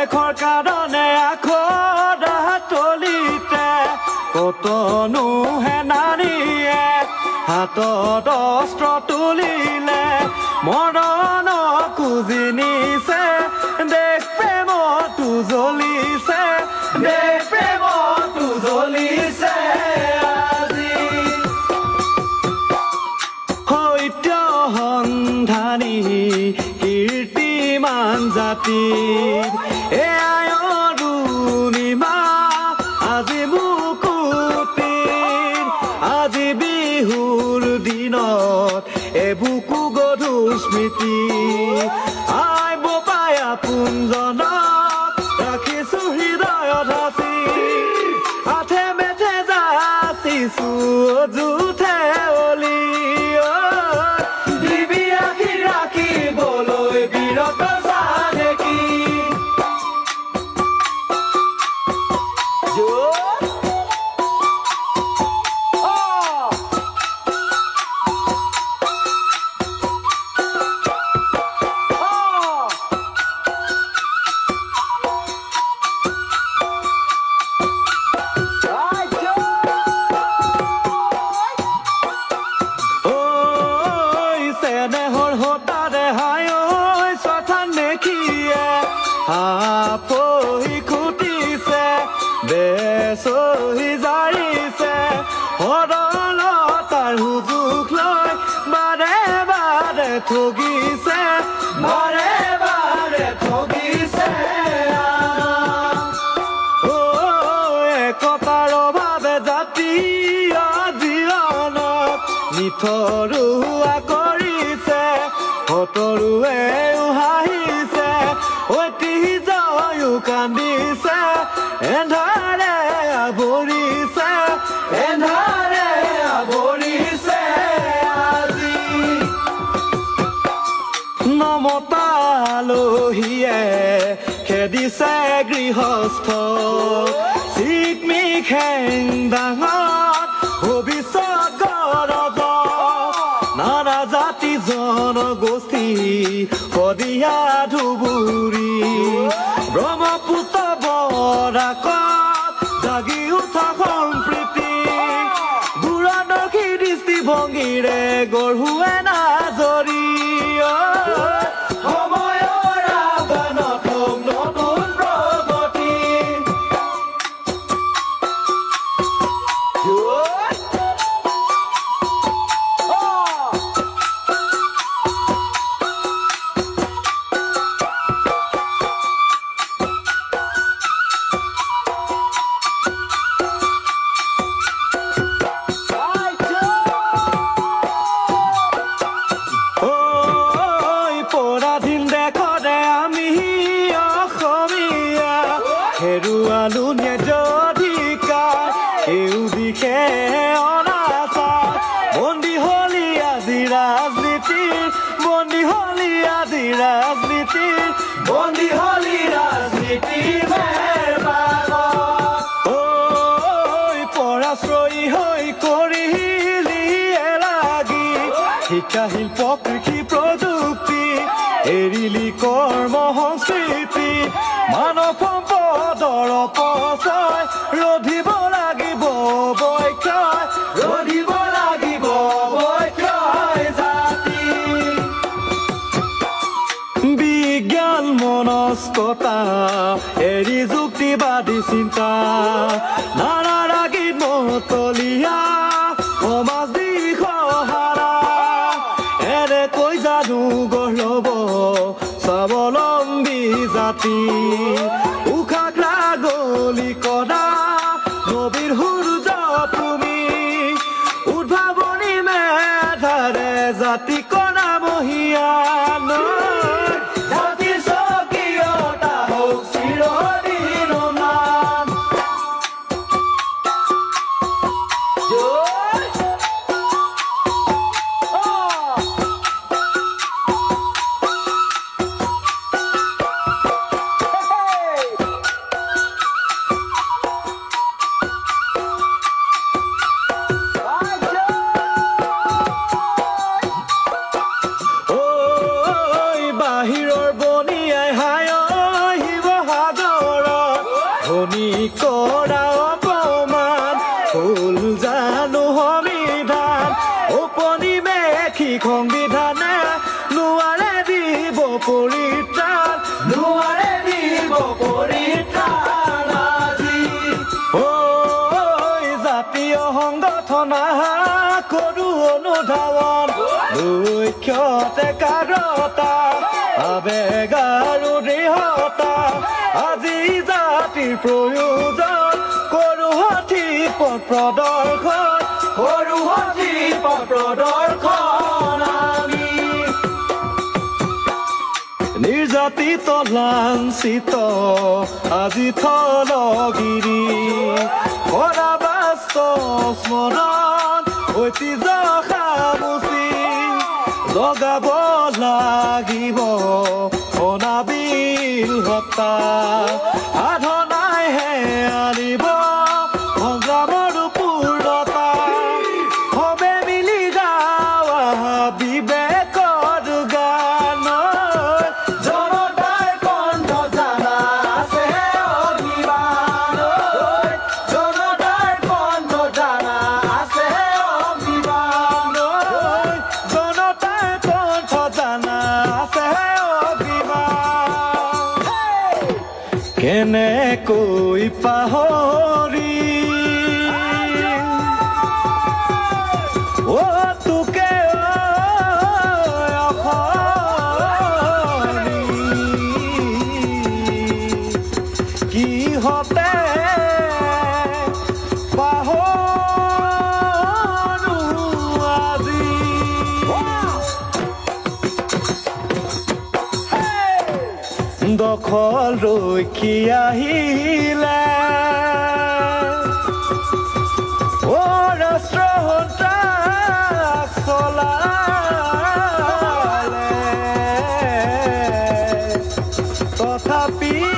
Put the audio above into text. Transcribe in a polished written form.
দেশৰ কাৰণে আখৰা তলিতে কতনো হে নাৰীয়ে হাতত অস্ত্ৰ তুলিলে মৰণ খুজি নিছে দেশ প্ৰেমতো জ্বলিছে দেশ প্ৰেমতো জ্বলিছে আজি সত্য সন্ধানী কীৰ্তিমান জাতিৰ এয়াই অৰুণিমা আজি মুকুতিৰ আজি বিহুৰ দিনত এবুকু গধুৰ স্মৃতি আইব পাই আপোনজনক ৰাখিছো হৃদয়ত সাঁচি আঠে মেঠে যাচিছো অযুথে অলি দিবি ৰাখি ৰাখিবলৈ বিৰত জানে কি আপহি খুটিছে বেচহি জাৰিছে সৰলতাৰ সুযোগ লৈ বাৰে বাৰে ঠগিছে বাৰে বাৰে ঠগিছে একতাৰ বাবে জাতীয় জীৱনত নিথৰুৱা কৰিছে সতৰুৱে হাঁহিছে ঐতিহ্যও কান্দিছে এন্ধাৰে আৱৰিছে এন্ধাৰে আৱৰিছে আজি নমতা আলহীয়ে খেদিছে গৃহস্থ চিকমিক হেং ডাঙৰ ভৱিষ্যত গৰজ নানা জাতি জনগোষ্ঠী শদিয়া ধুবুৰী ব্ৰহ্মপুত্ৰ বৰাকত জাগি উঠা সম্প্ৰীতি দূৰদৰ্শী দৃষ্টিভংগীৰে গঢ়ুৱে নাজৰি সময়ৰ আহ্বানত নতুন প্ৰগতি হেৰুৱালো নিৰ্জধিকাৰ এও দিশে অনাচাৰ বন্দী হলি আজি ৰাজনীতিৰ বন্দী হলি আজি ৰাজনীতিৰ বন্দী হলি ৰাজনীতিৰ পৰাশ্ৰয়ী হৈ কৰিলি এলাগি শিক্ষাশীল কৃষি প্ৰযুক্তি এৰিলি কৰ্ম সংস্কৃতি মানৱ সম্পদৰ অপচয় ৰধিব লাগিব বৈক্ষয় ৰধিব লাগিব বৈক্ষয় জাতি বিজ্ঞান মনস্কতা এৰি যুক্তিবাদী চিন্তা নানা ৰাগীত মতলীয়া সমাজ দিশহাৰা এনেকৈ জানো গঢ় ল'ব স্বাৱলম্বী জাতি উশাক লাগলি কদা নবীৰ সূৰ্য তুমি উদ্ভাৱনী মেধাৰে জাতি কণা মহিয়ান জাতিৰ স্বকীয়তা হওক চিৰদিনমান আপুনি কৰা অপমান ভুল জানো সংবিধান ঔপনিবেশিক সংবিধানে নোৱাৰে দিব পৰিত্ৰাণ নোৱাৰে দিব পৰিত্ৰাণ আজি ঐ জাতীয় সংগঠন কৰো অনুধাৱন লক্ষ্যতে কাৰতা আবেগ আৰু দৃঢ়তা আজি জাতিৰ প্ৰয়োজন কৰো সঠিক পথ প্ৰদৰ্শন কৰো সঠিক পথ প্ৰদৰ্শন আমি নিৰ্যাতিত লাঞ্চিত আজি থলগিৰি কৰা বাস্তৱ স্মৰণ ঐতিহ্য সামুচি লগাব লাগিব অনাবিল হত্যা সাধনাইহে আনিব সংগ্ৰামৰ পূৰ্ণতা সবে মিলি গাৱা বিবেকৰ গান জনতাৰ কণ্ঠ জানা আছে অভিমান জনতাৰ কণ্ঠ জানা আছে অভিমান জনতাৰ কণ্ঠ জানা আছে অভিমান কেনেকৈ পাহৰি তোকে কিহতে পাহৰো আজি দখল ৰখি আহিলে ৰাষ্ট্ৰ সন্ত্ৰাস চলালে তথাপি